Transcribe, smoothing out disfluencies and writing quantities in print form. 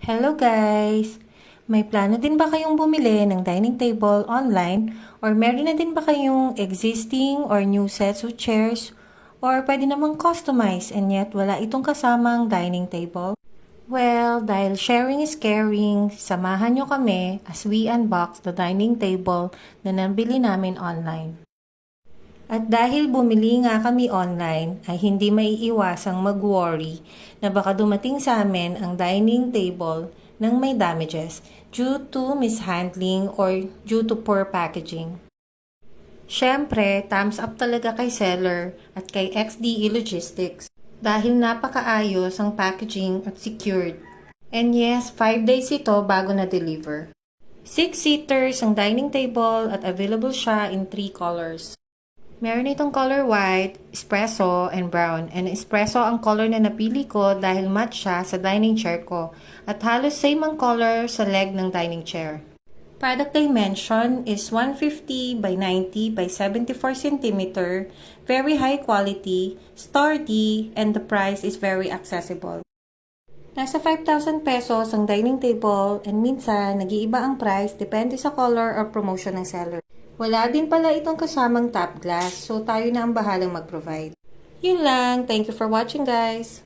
Hello guys! May plano din ba kayong bumili ng dining table online? Or meron na din ba kayong existing or new sets of chairs? Or pwede namang customize and yet wala itong kasamang dining table? Well, dahil sharing is caring, samahan nyo kami as we unbox the dining table na nabili namin online. At dahil bumili nga kami online, ay hindi maiiwasang mag-worry na baka dumating sa amin ang dining table ng may damages due to mishandling or due to poor packaging. Siyempre, thumbs up talaga kay seller at kay XDE Logistics dahil napakaayos ang packaging at secured. And yes, 5 days ito bago na-deliver. 6-seaters ang dining table at available siya in 3 colors. Meron itong color white, espresso, and brown. And espresso ang color na napili ko dahil match siya sa dining chair ko. At halos same ang color sa leg ng dining chair. Product dimension is 150 by 90 by 74 cm. Very high quality, sturdy, and the price is very accessible. Nasa 5,000 pesos ang dining table and minsan nag-iiba ang price depende sa color or promotion ng seller. Wala din pala itong kasamang top glass, so tayo na ang bahalang mag-provide. Yun lang. Thank you for watching, guys!